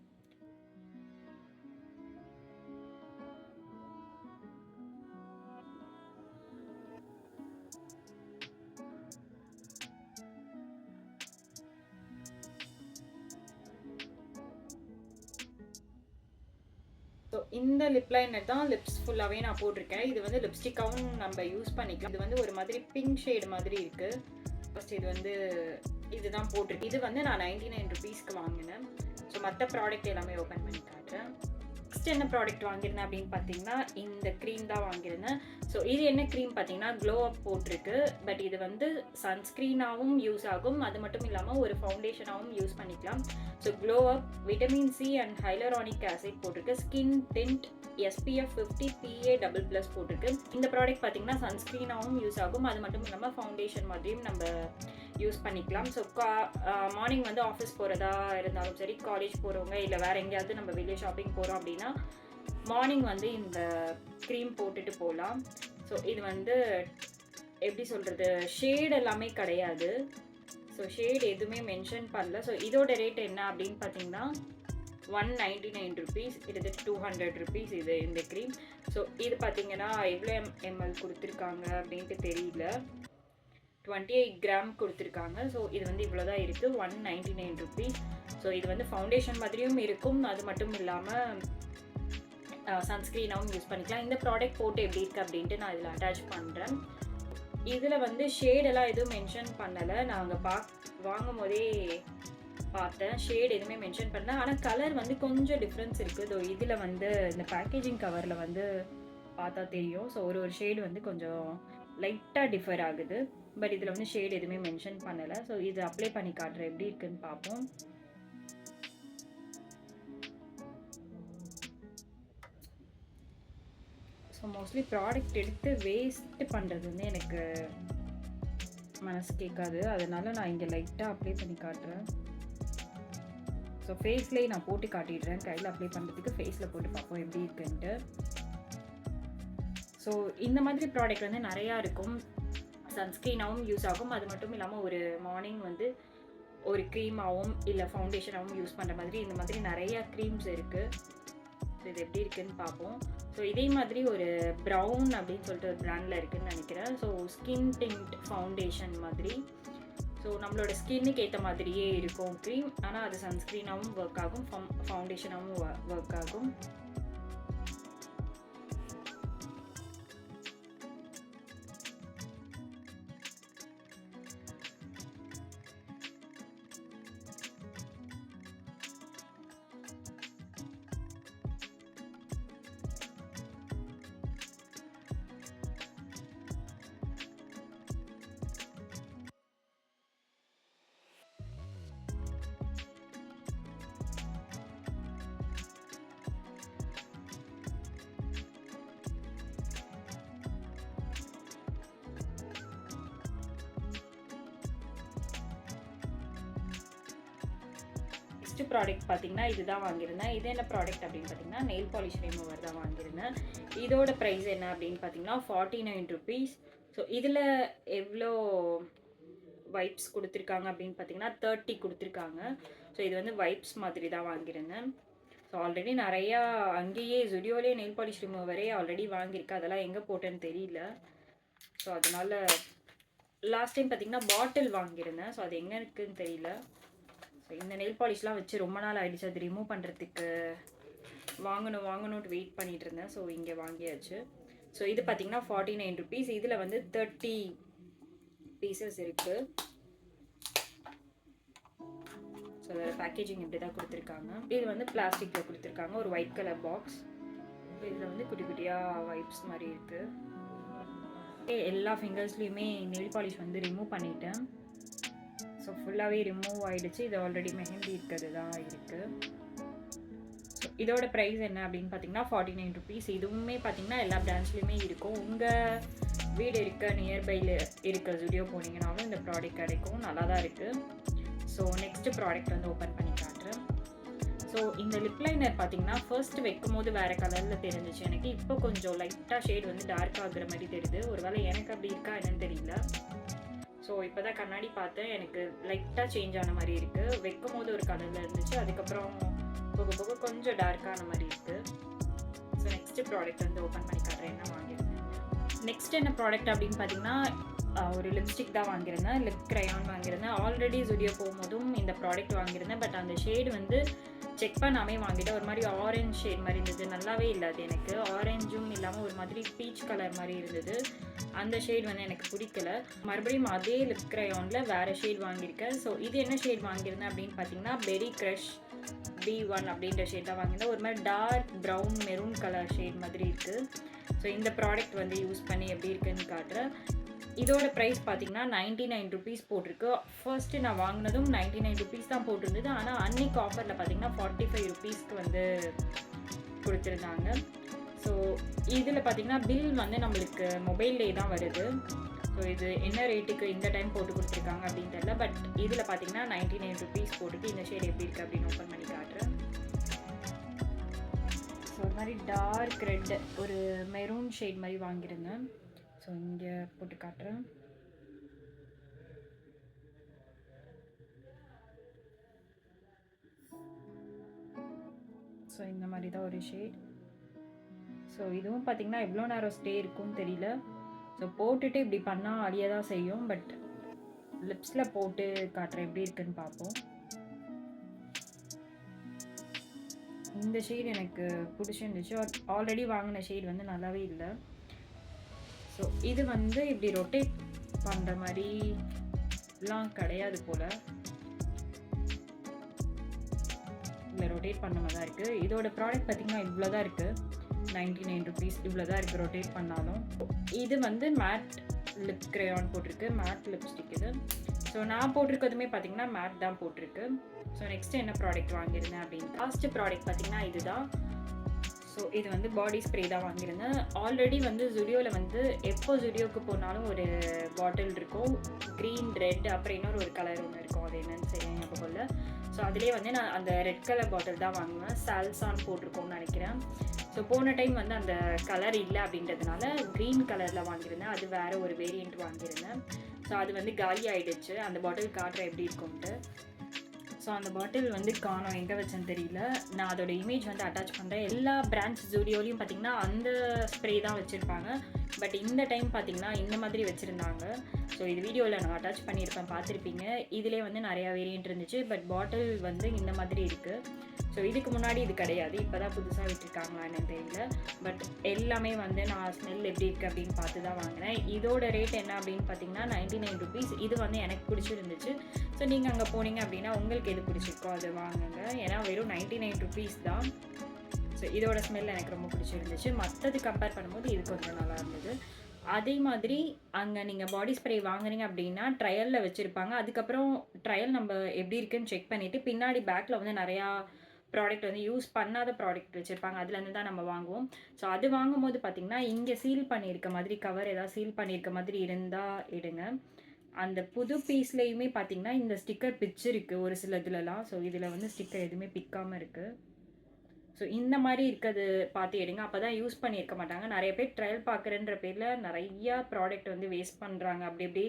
ஸோ இந்த லிப் லைனர் தான் லிப்ஸ் ஃபுல்லாகவே நான் போட்டிருக்கேன். இது வந்து லிப்ஸ்டிக்காகவும் நம்ம யூஸ் பண்ணிக்கலாம். இது வந்து ஒரு மாதிரி பிங்க் ஷேடு மாதிரி இருக்குது. ஃபர்ஸ்ட் இது வந்து இதுதான் போட்டிருக்கு. இது வந்து நான் 99 ருபீஸ்க்கு வாங்கினேன். ஸோ மற்ற ப்ராடக்ட் எல்லாமே ஓப்பன் பண்ணி காட்டுறேன். நெக்ஸ்ட் என்ன ப்ராடக்ட் வாங்கியிருந்தேன் அப்படின்னு பார்த்தீங்கன்னா, இந்த க்ரீம் தான் வாங்கியிருந்தேன். ஸோ இது என்ன க்ரீம் பார்த்தீங்கன்னா, க்ளோ அப் போட்டிருக்கு. பட் இது வந்து சன்ஸ்க்ரீனாகவும் யூஸ் ஆகும், அது மட்டும் இல்லாமல் ஒரு ஃபவுண்டேஷனாகவும் யூஸ் பண்ணிக்கலாம். So glow up vitamin C and hyaluronic acid போட்டிருக்கு. ஸ்கின் டிண்ட் SPF 50 PA++ போட்டிருக்கு. இந்த ப்ராடக்ட் பார்த்தீங்கன்னா சன்ஸ்க்ரீனாகவும் யூஸ் ஆகும், அது மட்டும் இல்லாமல் ஃபவுண்டேஷன் மாதிரியும் நம்ம யூஸ் பண்ணிக்கலாம். ஸோ மார்னிங் வந்து ஆஃபீஸ் போகிறதா இருந்தாலும் சரி, காலேஜ் போகிறவங்க இல்லை வேறு எங்கேயாவது நம்ம வெளியே ஷாப்பிங் போகிறோம் அப்படின்னா மார்னிங் வந்து இந்த க்ரீம் போட்டுட்டு போகலாம். ஸோ இது வந்து எப்படி சொல்கிறது, ஷேட் எல்லாமே கிடையாது. ஸோ ஷேட் எதுவுமே மென்ஷன் பண்ணல. ஸோ இதோட ரேட் என்ன அப்படின்னு பார்த்தீங்கன்னா 199 ருபீஸ், கிட்டத்தட்ட 200 ருபீஸ் இது இந்த க்ரீம். ஸோ இது பார்த்தீங்கன்னா எவ்வளோ ml கொடுத்துருக்காங்க அப்படின்ட்டு தெரியல, 28 கிராம் கொடுத்துருக்காங்க. ஸோ இது வந்து இவ்வளோ தான் இருக்குது, 199 ருபீஸ். ஸோ இது வந்து ஃபவுண்டேஷன் மாதிரியும் இருக்கும், அது மட்டும் இல்லாமல் சன்ஸ்க்ரீனாகவும் யூஸ் பண்ணிக்கலாம். இந்த ப்ராடக்ட் போட்டு எப்படி இருக்குது அப்படின்ட்டு நான் இதில் அட்டாச் பண்ணுறேன். இதில் வந்து ஷேடெல்லாம் எதுவும் மென்ஷன் பண்ணலை. நாங்கள் வாங்கும் போதே பார்த்தேன், ஷேட் எதுவுமே மென்ஷன் பண்ணல. ஆனால் கலர் வந்து கொஞ்சம் டிஃப்ரென்ஸ் இருக்குது. இதில் வந்து இந்த பேக்கேஜிங் கவரில் வந்து பார்த்தா தெரியும். ஸோ ஒரு ஷேடு வந்து கொஞ்சம் லைட்டாக டிஃபர் ஆகுது. பட் இதில் வந்து ஷேட் எதுவுமே மென்ஷன் பண்ணலை. ஸோ இது அப்ளை பண்ணி காட்டுறேன் எப்படி இருக்குன்னு பார்ப்போம். ஸோ மோஸ்ட்லி ப்ராடக்ட் எடுத்து வேஸ்ட் பண்ணுறது வந்து எனக்கு மனசு கேட்காது, அதனால நான் இங்கே லைட்டாக அப்ளை பண்ணி காட்டுறேன். ஸோ ஃபேஸ்லேயே நான் போட்டு காட்டிடுறேன், கையில் அப்ளை பண்ணுறதுக்கு ஃபேஸில் போட்டு பார்ப்போம் எப்படி இருக்குன்ட்டு. ஸோ இந்த மாதிரி ப்ராடக்ட் வந்து நிறையா இருக்கும், சன்ஸ்க்ரீனாகவும் யூஸ் ஆகும், அது மட்டும் இல்லாமல் ஒரு மார்னிங் வந்து ஒரு க்ரீமாகவும் இல்லை ஃபவுண்டேஷனாகவும் யூஸ் பண்ணுற மாதிரி இந்த மாதிரி நிறையா க்ரீம்ஸ் இருக்குது. ஸோ இது எப்படி இருக்குதுன்னு பார்ப்போம். ஸோ இதே மாதிரி ஒரு ப்ரௌன் அப்படின்னு சொல்லிட்டு ஒரு ப்ராண்டில் இருக்குதுன்னு நினைக்கிறேன். ஸோ ஸ்கின் டிண்ட் ஃபவுண்டேஷன் மாதிரி. ஸோ நம்மளோட ஸ்கின்னுக்கு ஏற்ற மாதிரியே இருக்கும் க்ரீம், ஆனால் அது சன்ஸ்க்ரீனாகவும் ஒர்க் ஆகும், ஃபவுண்டேஷனாகவும் ஒர்க் ஆகும். நெக்ஸ்ட் ப்ராடக்ட் பார்த்தீங்கன்னா இதுதான் வாங்கியிருந்தேன். இது என்ன ப்ராடக்ட் அப்படின்னு பார்த்தீங்கன்னா நெயில் பாலிஷ் ரிமூவர் தான் வாங்கியிருந்தேன். இதோட ப்ரைஸ் என்ன அப்படின்னு பார்த்தீங்கன்னா 49 ருபீஸ். ஸோ இதில் எவ்வளோ வைப்ஸ் கொடுத்துருக்காங்க அப்படின்னு பார்த்தீங்கன்னா 30 கொடுத்துருக்காங்க. ஸோ இது வந்து வைப்ஸ் மாதிரி தான் வாங்கியிருந்தேன். ஸோ ஆல்ரெடி நிறையா அங்கேயே ஜுடியோலேயே நெயில் பாலிஷ் ரிமூவரே ஆல்ரெடி வாங்கியிருக்கேன். அதெல்லாம் எங்கே போட்டேன்னு தெரியல. ஸோ அதனால் லாஸ்ட் டைம் பார்த்தீங்கன்னா பாட்டில் வாங்கியிருந்தேன். ஸோ அது எங்கே இருக்குதுன்னு தெரியல. ஸோ இந்த நெயில் பாலிஷ்லாம் வச்சு ரொம்ப நாள் ஆகிடுச்சு. அது ரிமூவ் பண்ணுறதுக்கு வாங்கணும்ட்டு வெயிட் பண்ணிகிட்டு இருந்தேன். ஸோ இங்கே வாங்கியாச்சு. ஸோ இது பார்த்தீங்கன்னா 49 ருபீஸ். இதில் வந்து 30 பீசஸ் இருக்குது. ஸோ அதோட பேக்கேஜிங் இப்படி தான் கொடுத்துருக்காங்க. இது வந்து பிளாஸ்டிக்கில் கொடுத்துருக்காங்க, ஒரு ஒயிட் கலர் பாக்ஸ். இதில் வந்து குட்டி குட்டியாக வைப்ஸ் மாதிரி இருக்குது. எல்லா ஃபிங்கர்ஸ்லேயுமே நெயில் பாலிஷ் வந்து ரிமூவ் பண்ணிட்டேன். ஸோ ஃபுல்லாகவே ரிமூவ் ஆகிடுச்சு. இது ஆல்ரெடி மெஹந்தி இருக்கிறது தான் இருக்குது. ஸோ இதோட ப்ரைஸ் என்ன அப்படின்னு பார்த்தீங்கன்னா 49 ருபீஸ். இதுவுமே பார்த்தீங்கன்னா எல்லா பிரான்ச்லேயுமே இருக்கும். உங்கள் வீடு இருக்க நியர்பையில் இருக்க ஜுடியோ போனீங்கன்னாலும் இந்த ப்ராடக்ட் கிடைக்கும். நல்லா தான் இருக்குது. ஸோ நெக்ஸ்ட் ப்ராடக்ட் வந்து ஓப்பன் பண்ணி காட்டுறேன். ஸோ இந்த லிப் லைனர் பார்த்தீங்கன்னா ஃபர்ஸ்ட் வைக்கும் போது வேறு கலரில் தெரிஞ்சிச்சு எனக்கு. இப்போ கொஞ்சம் லைட்டாக ஷேட் வந்து டார்க் ஆகுற மாதிரி தெரியுது. ஒருவேளை எனக்கு அப்படி இருக்கா என்னன்னு தெரியல. ஸோ இப்போ தான் கண்ணாடி பார்த்தேன், எனக்கு லைட்டாக சேஞ்ச் ஆன மாதிரி இருக்குது. வைக்கும் போது ஒரு கலரில் இருந்துச்சு, அதுக்கப்புறம் போக போக கொஞ்சம் டார்க்கான மாதிரி இருக்குது. ஸோ நெக்ஸ்ட் ப்ராடக்ட் வந்து ஓப்பன் பண்ணி காட்டுறேன் என்ன வாங்கியிருந்தேன். நெக்ஸ்ட் என்ன ப்ராடக்ட் அப்படின்னு பார்த்தீங்கன்னா ஒரு லிப்ஸ்டிக் தான் வாங்கியிருந்தேன். லிப் க்ரையான் வாங்கியிருந்தேன். ஆல்ரெடி ஜுடியோ போகும்போதும் இந்த ப்ராடக்ட் வாங்கியிருந்தேன். பட் அந்த ஷேடு வந்து செக் பண்ணாமே வாங்கிட்டேன். ஒரு மாதிரி ஆரஞ்ச் ஷேட் மாதிரி இருந்தது. நல்லாவே இல்லை அது எனக்கு. ஆரஞ்சும் இல்லாமல் ஒரு மாதிரி பீச் கலர் மாதிரி இருந்தது. அந்த ஷேட் வந்து எனக்கு பிடிக்கல. மறுபடியும் அதே லிப் க்ரையானில் வேறு ஷேட் வாங்கியிருக்கேன். ஸோ இது என்ன ஷேட் வாங்கியிருந்தேன் அப்படின்னு பார்த்தீங்கன்னா பெரி க்ரஷ் B1 அப்படின்ற ஷேட் தான் வாங்கியிருந்தேன். ஒரு மாதிரி dark brown maroon colour shade மாதிரி இருக்குது. ஸோ இந்த ப்ராடக்ட் வந்து யூஸ் பண்ணி எப்படி இருக்குன்னு காட்டுறேன். இதோட ப்ரைஸ் பார்த்தீங்கன்னா 99 ருபீஸ் போட்டிருக்கு. ஃபர்ஸ்ட்டு நான் வாங்கினதும் 99 ருபீஸ் தான் போட்டிருந்தது. ஆனால் அன்னைக்கு ஆஃபரில் பார்த்தீங்கன்னா 45 ருபீஸ்க்கு வந்து கொடுத்துருந்தாங்க. ஸோ இதில் பார்த்தீங்கன்னா பில் வந்து நம்மளுக்கு மொபைல்லே தான் வருது. ஸோ இது என்ன ரேட்டுக்கு இந்த டைம் போட்டு கொடுத்துருக்காங்க அப்படின்னு தெரியல. பட் இதில் பார்த்தீங்கன்னா 99 ருபீஸ் போட்டுட்டு இந்த ஷேட் எப்படி இருக்குது அப்படின்னு ஓப்பன் பண்ணி காட்டுறேன். ஸோ ஒரு மாதிரி டார்க் ரெட் ஒரு மெரூன் ஷேட் மாதிரி வாங்கியிருந்தேன். ஸோ இங்கே போட்டு காட்டுறேன். ஸோ இந்த மாதிரி தான் ஒரு ஷேட். ஸோ இதுவும் பார்த்திங்கன்னா எவ்வளோ நேரம் ஸ்டே இருக்கும்னு தெரியல. ஸோ போட்டுட்டு இப்படி பண்ணால் அழிய தான் செய்யும். பட் லிப்ஸில் போட்டு காட்டுறேன் எப்படி இருக்குன்னு பார்ப்போம். இந்த ஷேட் எனக்கு பிடிச்சிருந்துச்சு. ஆல்ரெடி வாங்கின ஷேட் வந்து நல்லாவே இல்லை. ஸோ இது வந்து இப்படி ரொட்டேட் பண்ணுற மாதிரிலாம் கிடையாது போல். இல்லை ரொட்டேட் பண்ண மாதிரி தான் இருக்குது. இதோட ப்ராடக்ட் பார்த்திங்கன்னா இவ்வளோ தான் இருக்குது. 99 ருபீஸ் இவ்வளோ தான் இருக்குது ரொட்டேட் பண்ணாலும். இது வந்து மேட் லிப் க்ரையான் போட்டிருக்கு, மேட் லிப்ஸ்டிக் இது. ஸோ நான் போட்டிருக்கிறதுமே பார்த்திங்கன்னா மேட் தான் போட்டிருக்கு. ஸோ நெக்ஸ்ட்டு என்ன ப்ராடக்ட் வாங்கியிருந்தேன் அப்படின்னு லாஸ்ட் ப்ராடக்ட் பார்த்திங்கன்னா இதுதான். ஸோ இது வந்து பாடி ஸ்ப்ரே தான் வாங்கியிருந்தேன். ஆல்ரெடி வந்து ஜுடியோவில் வந்து எப்போ ஜுடியோவுக்கு போனாலும் ஒரு பாட்டில் இருக்கும், க்ரீன் ரெட் அப்புறம் இன்னொரு ஒரு கலர் ஒன்று இருக்கும். அது என்னன்னு சரியாக ஞாபகம் இல்லை. ஸோ அதிலே வந்து நான் அந்த ரெட் கலர் பாட்டில் தான் வாங்குவேன். சால்சான் போட்டிருக்கோன்னு நினைக்கிறேன். ஸோ போன டைம் வந்து அந்த கலர் இல்லை அப்படின்றதுனால க்ரீன் கலரில் வாங்கியிருந்தேன். அது வேறு ஒரு வேரியண்ட் வாங்கியிருந்தேன். ஸோ அது வந்து காலி ஆகிடுச்சு. அந்த பாட்டில் காட்டுற எப்படி இருக்கும்ட்டு. ஸோ அந்த பாட்டில் வந்து காணோம், எங்கே வச்சேன்னு தெரியல. நான் அதோட இமேஜ் வந்து அட்டாச் பண்ணுறேன். எல்லா பிரான்ச் ஜூடியோலையும் பார்த்திங்கன்னா அந்த ஸ்ப்ரே தான் வச்சுருப்பாங்க. பட் இந்த டைம் பார்த்திங்கன்னா இந்த மாதிரி வச்சுருந்தாங்க. ஸோ இது வீடியோவில் நான் அட்டாச் பண்ணியிருப்பேன், பார்த்துருப்பீங்க. இதிலே வந்து நிறையா வேரியன்ட் இருந்துச்சு. பட் பாட்டில் வந்து இந்த மாதிரி இருக்குது. ஸோ இதுக்கு முன்னாடி இது கிடையாது, இப்போ தான் புதுசாக விட்டுருக்காங்களான்னு தெரியல. பட் எல்லாமே வந்து நான் ஸ்மெல் எப்படி இருக்குது அப்படின்னு பார்த்து தான் வாங்கினேன். இதோட ரேட் என்ன அப்படின்னு பார்த்தீங்கன்னா 99 ருபீஸ். இது வந்து எனக்கு பிடிச்சிருந்துச்சு. ஸோ நீங்கள் அங்கே போனீங்க அப்படின்னா உங்களுக்கு எது பிடிச்சிருக்கோ அது வாங்குங்க. ஏன்னா வெறும் 99 ருபீஸ் தான். ஸோ இதோட ஸ்மெல் எனக்கு ரொம்ப பிடிச்சிருந்துச்சு. மற்றது கம்பேர் பண்ணும்போது இது கொஞ்சம் நல்லா இருந்தது. அதே மாதிரி அங்கே நீங்கள் பாடி ஸ்ப்ரே வாங்குறீங்க அப்படின்னா ட்ரையலில் வச்சுருப்பாங்க. அதுக்கப்புறம் ட்ரையல் நம்ம எப்படி இருக்குன்னு செக் பண்ணிவிட்டு பின்னாடி பேக்கில் வந்து நிறையா ப்ராடக்ட் வந்து யூஸ் பண்ணாத ப்ராடக்ட் வச்சுருப்பாங்க. அதுலேருந்து தான் நம்ம வாங்குவோம். ஸோ அது வாங்கும்போது பார்த்திங்கன்னா இங்கே சீல் பண்ணியிருக்க மாதிரி கவர் ஏதாவது சீல் பண்ணியிருக்க மாதிரி இருந்தால் எடுங்க. அந்த புது பீஸ்லேயுமே பார்த்தீங்கன்னா இந்த ஸ்டிக்கர் பிச்சிருக்கு ஒரு சில இதுலலாம். ஸோ இதில் வந்து ஸ்டிக்கர் எதுவுமே பிக்காமல் இருக்குது. ஸோ இந்த மாதிரி இருக்கிறது பார்த்து எடுங்க. அப்போ தான் யூஸ் பண்ணியிருக்க மாட்டாங்க. நிறைய பேர் ட்ரையல் பார்க்குறேன்ற பேரில் நிறையா ப்ராடக்ட் வந்து வேஸ்ட் பண்ணுறாங்க. அப்படி இப்படி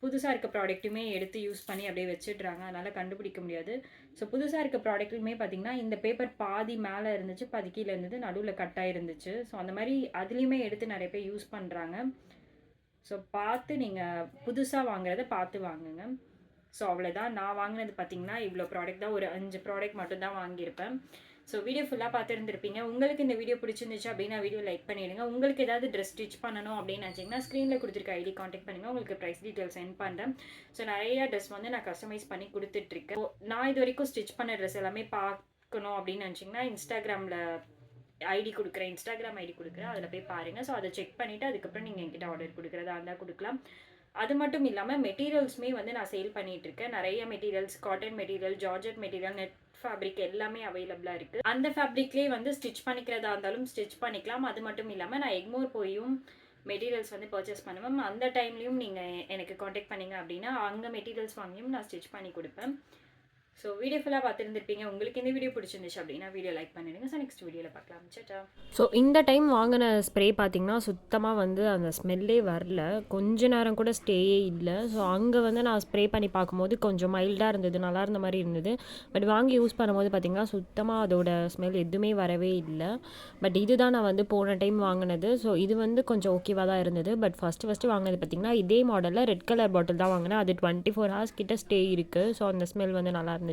புதுசாக இருக்க ப்ராடக்ட்டுமே எடுத்து யூஸ் பண்ணி அப்படியே வச்சிடுறாங்க. அதனால் கண்டுபிடிக்க முடியாது. ஸோ புதுசாக இருக்க ப்ராடக்ட்டுமே பார்த்தீங்கன்னா இந்த பேப்பர் பாதி மேலே இருந்துச்சு, பாதி கீழே இருந்தது, நடுவில் கட்டாக இருந்துச்சு. ஸோ அந்த மாதிரி அதுலேயுமே எடுத்து நிறைய பேர் யூஸ் பண்ணுறாங்க. ஸோ பார்த்து நீங்கள் புதுசாக வாங்குறத பார்த்து வாங்குங்க. ஸோ அவ்வளோதான். நான் வாங்கினது பார்த்தீங்கன்னா இவ்வளோ ப்ராடக்ட் தான். ஒரு 5 ப்ராடக்ட் மட்டும் தான் வாங்கியிருப்பேன். ஸோ வீடியோ ஃபுல்லாக பார்த்துருந்துருப்பீங்க. உங்களுக்கு இந்த வீடியோ பிடிச்சிருந்துச்சு அப்படின்னா வீடியோ லைக் பண்ணிவிடுங்க. உங்களுக்கு ஏதாவது ட்ரெஸ் ஸ்டிச் பண்ணணும் அப்படின்னு நினச்சிங்கன்னா ஸ்க்ரீனில் கொடுத்துருக்க ஐடி காண்டாக்ட் பண்ணுங்கள். உங்களுக்கு ப்ரைஸ் டீட்டெயில் சென்ட் பண்ணுறேன். ஸோ நிறையா ட்ரெஸ் வந்து நான் கஸ்டமைஸ் பண்ணி கொடுத்துட்ருக்கேன். நான் இது வரைக்கும் ஸ்டிச் பண்ண ட்ரெஸ் எல்லாமே பார்க்கணும் அப்படின்னு நினச்சிங்கன்னா இன்ஸ்டாகிராமில் இன்ஸ்டாகிராம் ஐடி கொடுக்குறேன். அதில் போய் பாருங்கள். ஸோ அதை செக் பண்ணிவிட்டு அதுக்கப்புறம் நீங்கள் என்கிட்ட ஆர்டர் கொடுக்குறதா இருந்தால் கொடுக்கலாம். அது மட்டும் இல்லாமல் மெட்டீரியல்ஸுமே வந்து நான் சேல் பண்ணிகிட்ருக்கேன். நிறைய materials, cotton material, georgette material, net fabric எல்லாமே அவைலபிளாக இருக்குது. அந்த ஃபேப்ரிக்லேயே வந்து ஸ்டிச் பண்ணிக்கிறதா இருந்தாலும் ஸ்டிச் பண்ணிக்கலாம். அது மட்டும் இல்லாமல் நான் எக்மோர் போயும் மெட்டீரியல்ஸ் வந்து பர்ச்சேஸ் பண்ணுவேன். அந்த டைம்லேயும் நீங்கள் எனக்கு காண்டாக்ட் பண்ணிங்க அப்படின்னா அங்கே மெட்டீரியல்ஸ் வாங்கியும் நான் ஸ்டிச் பண்ணி கொடுப்பேன். ஸோ வீடியோ ஃபுல்லாக பார்த்துருந்துருப்பீங்க. உங்களுக்கு இந்த வீடியோ பிடிச்சிருந்துச்சு அப்படின்னா வீடியோ லைக் பண்ணிடுங்க. ஸோ நெக்ஸ்ட் வீடியோவில் பார்க்கலாம். சேட்டா. ஸோ இந்த டைம் வாங்கின ஸ்ப்ரே பார்த்திங்கன்னா சுத்தமாக வந்து அந்த ஸ்மெல்லே வரல. கொஞ்ச நேரம் கூட ஸ்டேயே இல்லை. ஸோ அங்கே வந்து நான் ஸ்ப்ரே பண்ணி பார்க்கும்போது கொஞ்சம் மைல்டாக இருந்தது, நல்லா இருந்த மாதிரி இருந்தது. பட் வாங்கி யூஸ் பண்ணும்போது பார்த்திங்கன்னா சுத்தமாக அதோட ஸ்மெல் எதுவுமே வரவே இல்லை. பட் இதுதான் நான் வந்து போன டைம் வாங்கினது. ஸோ இது வந்து கொஞ்சம் ஓகேவாக தான் இருந்தது. பட் ஃபஸ்ட்டு வாங்கினது பார்த்திங்கன்னா இதே மாடலில் ரெட் கலர் பாட்டில் தான் வாங்கினேன். அது 24 hours கிட்ட ஸ்டே இருக்குது. ஸோ அந்த ஸ்மெல் வந்து நல்லா இருந்துச்சு.